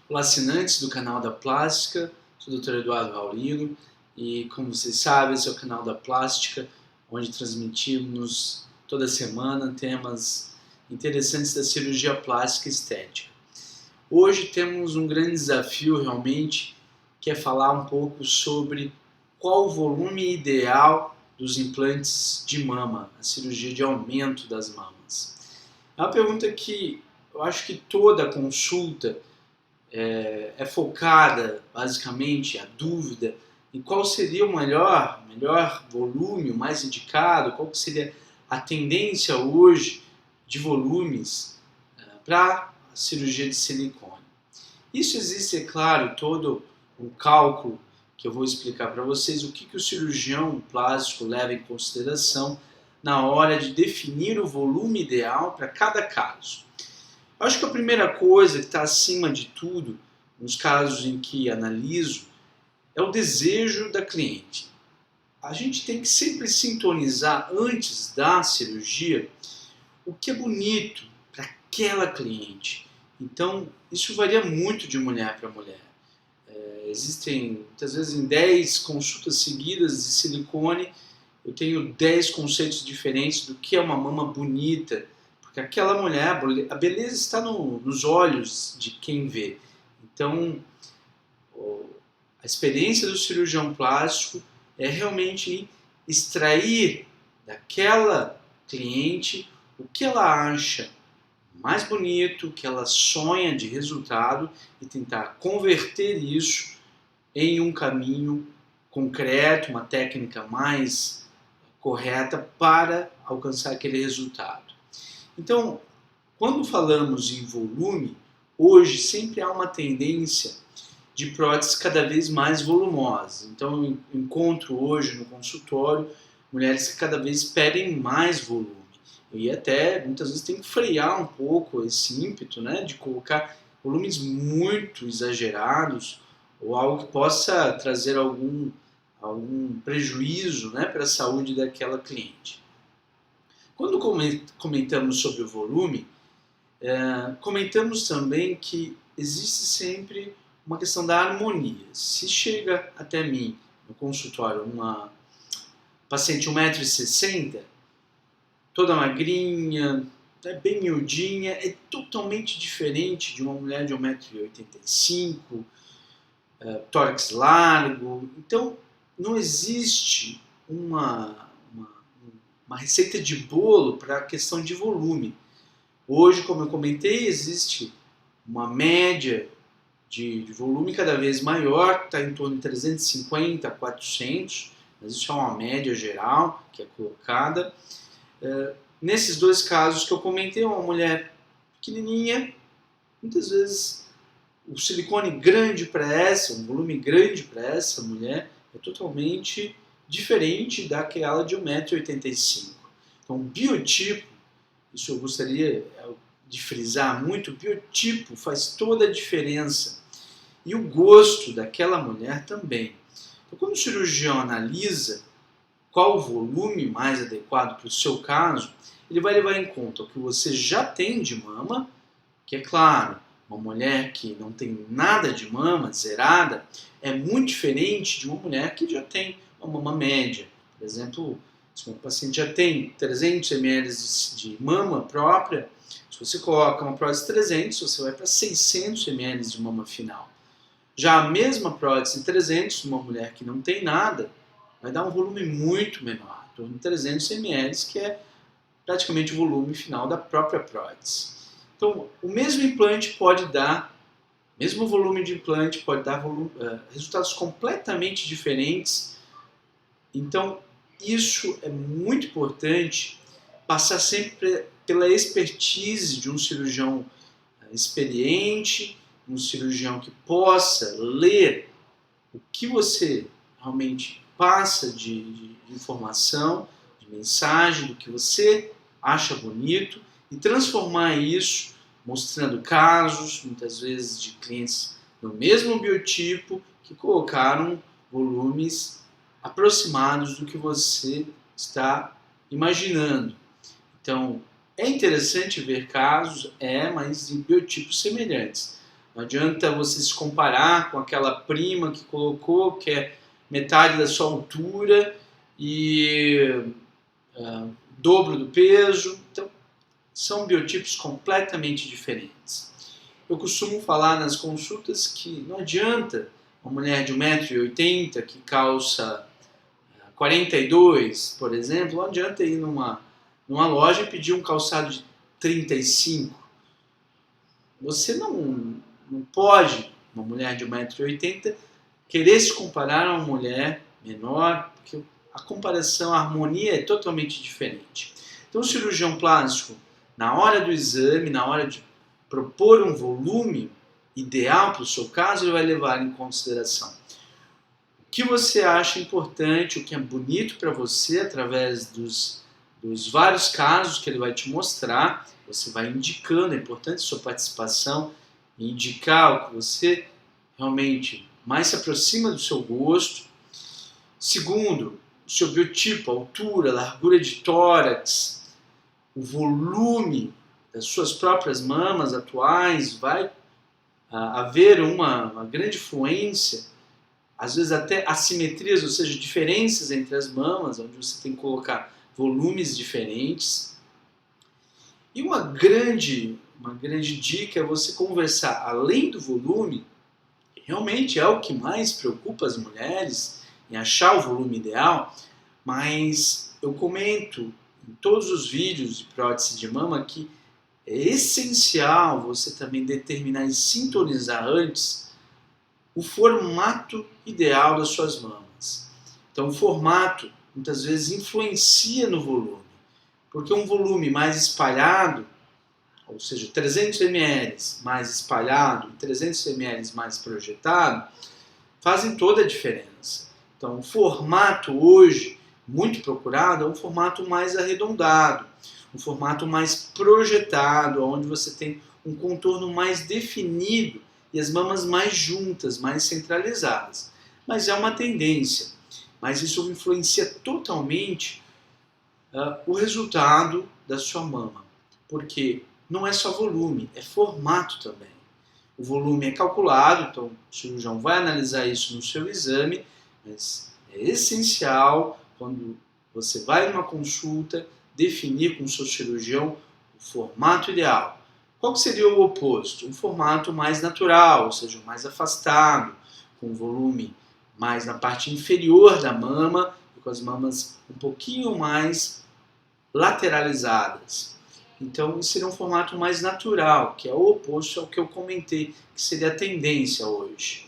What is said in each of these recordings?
Olá, assinantes do canal da Plástica, sou o Dr. Eduardo Raulino e, como vocês sabem, esse é o canal da Plástica, onde transmitimos toda semana temas interessantes da cirurgia plástica e estética. Hoje temos um grande desafio realmente, que é falar um pouco sobre qual o volume ideal dos implantes de mama, a cirurgia de aumento das mamas. É uma pergunta que eu acho que toda consulta é focada, basicamente, a dúvida em qual seria o melhor volume, o mais indicado, qual seria a tendência hoje de volumes para a cirurgia de silicone. Isso existe, é claro, todo um cálculo que eu vou explicar para vocês, o que o cirurgião plástico leva em consideração na hora de definir o volume ideal para cada caso. Acho que a primeira coisa que está acima de tudo, nos casos em que analiso, é o desejo da cliente. A gente tem que sempre sintonizar antes da cirurgia o que é bonito para aquela cliente. Então, isso varia muito de mulher para mulher. Existem, muitas vezes, em 10 consultas seguidas de silicone, eu tenho 10 conceitos diferentes do que é uma mama bonita. Porque aquela mulher, a beleza está nos olhos de quem vê. Então, a experiência do cirurgião plástico é realmente extrair daquela cliente o que ela acha mais bonito, o que ela sonha de resultado e tentar converter isso em um caminho concreto, uma técnica mais correta para alcançar aquele resultado. Então, quando falamos em volume, hoje sempre há uma tendência de próteses cada vez mais volumosas. Então, eu encontro hoje no consultório mulheres que cada vez pedem mais volume. E até, muitas vezes, tem que frear um pouco esse ímpeto, né, de colocar volumes muito exagerados ou algo que possa trazer algum prejuízo, né, para a saúde daquela cliente. Quando comentamos sobre o volume, comentamos também que existe sempre uma questão da harmonia. Se chega até mim, no consultório, uma paciente de 1,60 m, toda magrinha, bem miudinha, é totalmente diferente de uma mulher de 1,85 m, tórax largo. Então, não existe uma receita de bolo para a questão de volume. Hoje, como eu comentei, existe uma média de volume cada vez maior, que está em torno de 350 a 400, mas isso é uma média geral que é colocada. Nesses dois casos que eu comentei, uma mulher pequenininha, muitas vezes o silicone grande para essa, um volume grande para essa mulher, é totalmente diferente daquela de 1,85 m. Então, biotipo, isso eu gostaria de frisar muito, o biotipo faz toda a diferença. E o gosto daquela mulher também. Então, quando o cirurgião analisa qual o volume mais adequado para o seu caso, ele vai levar em conta o que você já tem de mama, que é claro, uma mulher que não tem nada de mama, zerada, é muito diferente de uma mulher que já tem uma mama média. Por exemplo, se um paciente já tem 300 ml de mama própria, se você coloca uma prótese 300, você vai para 600 ml de mama final. Já a mesma prótese 300, uma mulher que não tem nada, vai dar um volume muito menor, em torno de 300 ml, que é praticamente o volume final da própria prótese. Então, o mesmo implante pode dar, mesmo volume de implante pode dar resultados completamente diferentes. Então, isso é muito importante, passar sempre pela expertise de um cirurgião experiente, um cirurgião que possa ler o que você realmente passa de informação, de mensagem, do que você acha bonito e transformar isso, mostrando casos, muitas vezes de clientes no mesmo biotipo, que colocaram volumes aproximados do que você está imaginando. Então, é interessante ver casos, mas de biotipos semelhantes. Não adianta você se comparar com aquela prima que colocou, que é metade da sua altura e dobro do peso. Então, são biotipos completamente diferentes. Eu costumo falar nas consultas que não adianta uma mulher de 1,80 m que calça 42, por exemplo, não adianta ir numa loja e pedir um calçado de 35. Você não pode, uma mulher de 1,80 m, querer se comparar a uma mulher menor, porque a comparação, a harmonia é totalmente diferente. Então o cirurgião plástico, na hora do exame, na hora de propor um volume ideal para o seu caso, ele vai levar em consideração o que você acha importante, o que é bonito para você, através dos vários casos que ele vai te mostrar. Você vai indicando, é importante a sua participação, e indicar o que você realmente mais se aproxima do seu gosto. Segundo, o seu biotipo, a altura, a largura de tórax, o volume das suas próprias mamas atuais, vai haver uma grande fluência, às vezes até assimetrias, ou seja, diferenças entre as mamas, onde você tem que colocar volumes diferentes. E uma grande dica é você conversar, além do volume, realmente é o que mais preocupa as mulheres, em achar o volume ideal, mas eu comento em todos os vídeos de prótese de mama que é essencial você também determinar e sintonizar antes o formato ideal das suas mamas. Então o formato muitas vezes influencia no volume, porque um volume mais espalhado, ou seja, 300 ml mais espalhado e 300 ml mais projetado, fazem toda a diferença. Então o formato hoje muito procurado é um formato mais arredondado, um formato mais projetado, onde você tem um contorno mais definido e as mamas mais juntas, mais centralizadas. Mas é uma tendência, mas isso influencia totalmente o resultado da sua mama, porque não é só volume, é formato também. O volume é calculado, então o cirurgião vai analisar isso no seu exame, mas é essencial, quando você vai numa consulta, definir com o seu cirurgião o formato ideal. Qual seria o oposto? Um formato mais natural, ou seja, mais afastado, com volume mais na parte inferior da mama, e com as mamas um pouquinho mais lateralizadas. Então, isso seria um formato mais natural, que é o oposto ao que eu comentei, que seria a tendência hoje.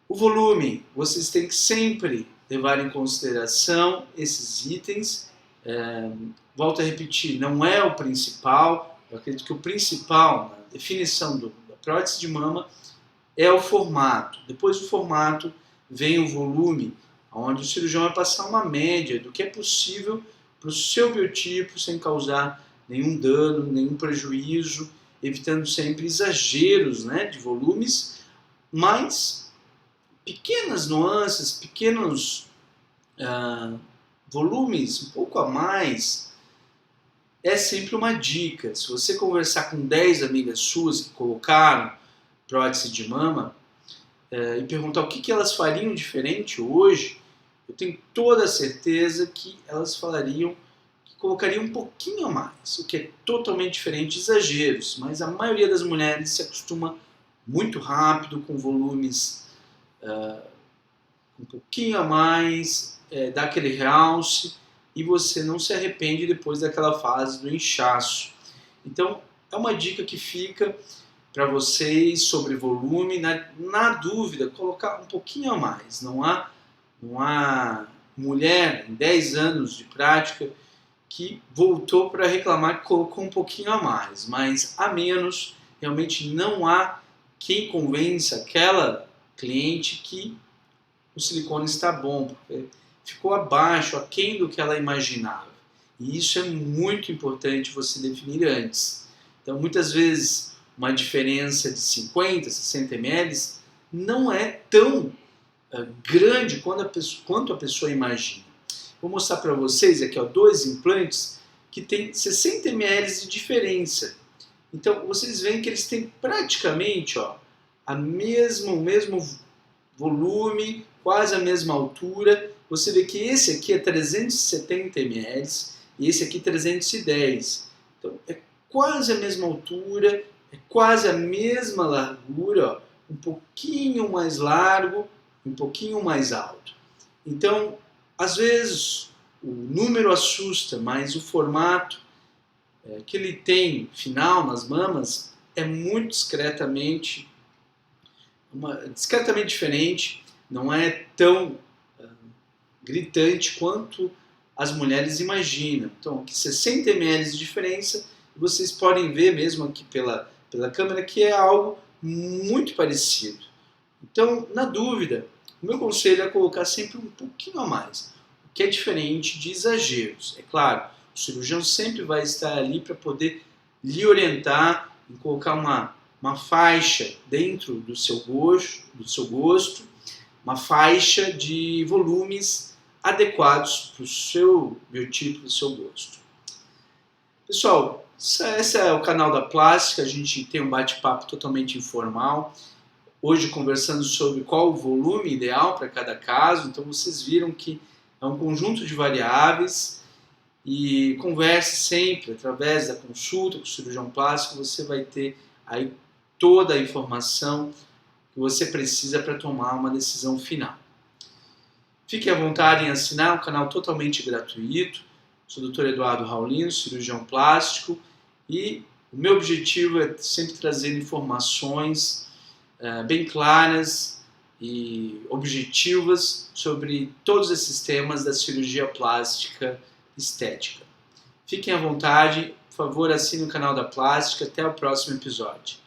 O volume, vocês têm que sempre levar em consideração esses itens. Volto a repetir, não é o principal. Eu acredito que o principal, na definição da prótese de mama, é o formato. Depois do formato vem o volume, onde o cirurgião vai passar uma média do que é possível para o seu biotipo sem causar nenhum dano, nenhum prejuízo, evitando sempre exageros, de volumes, mas pequenas nuances, pequenos volumes, um pouco a mais, é sempre uma dica. Se você conversar com 10 amigas suas que colocaram prótese de mama e perguntar o que elas fariam diferente hoje, eu tenho toda a certeza que elas falariam que colocariam um pouquinho a mais, o que é totalmente diferente de exageros, mas a maioria das mulheres se acostuma muito rápido com volumes um pouquinho a mais, dá aquele realce e você não se arrepende depois daquela fase do inchaço. Então, é uma dica que fica para vocês sobre volume. Na dúvida, colocar um pouquinho a mais. Não há mulher em 10 anos de prática que voltou para reclamar que colocou um pouquinho a mais, mas a menos, realmente não há quem convença aquela cliente que o silicone está bom, porque ficou abaixo, aquém do que ela imaginava. E isso é muito importante você definir antes. Então, muitas vezes, uma diferença de 50, 60 ml não é tão grande quanto a pessoa imagina. Vou mostrar para vocês aqui 2 implantes que tem 60 ml de diferença. Então, vocês veem que eles têm praticamente o mesmo volume, quase a mesma altura. Você vê que esse aqui é 370 ml e esse aqui 310. Então, é quase a mesma altura, é quase a mesma largura, um pouquinho mais largo, um pouquinho mais alto. Então, às vezes, o número assusta, mas o formato que ele tem final nas mamas é muito discretamente diferente, não é tão gritante quanto as mulheres imaginam. Então, aqui 60 ml de diferença, vocês podem ver mesmo aqui pela câmera que é algo muito parecido. Então, na dúvida, o meu conselho é colocar sempre um pouquinho a mais, o que é diferente de exageros. É claro, o cirurgião sempre vai estar ali para poder lhe orientar em colocar uma faixa dentro do seu gosto, uma faixa de volumes adequados para o seu biotipo, do seu gosto. Pessoal, esse é o canal da Plástica, a gente tem um bate-papo totalmente informal, hoje conversando sobre qual o volume ideal para cada caso. Então vocês viram que é um conjunto de variáveis e converse sempre através da consulta com o cirurgião plástico, você vai ter aí toda a informação que você precisa para tomar uma decisão final. Fique à vontade em assinar um canal totalmente gratuito. Sou o Dr. Eduardo Raulino, cirurgião plástico, e o meu objetivo é sempre trazer informações bem claras e objetivas sobre todos esses temas da cirurgia plástica estética. Fiquem à vontade, por favor, assine o canal da Plástica. Até o próximo episódio.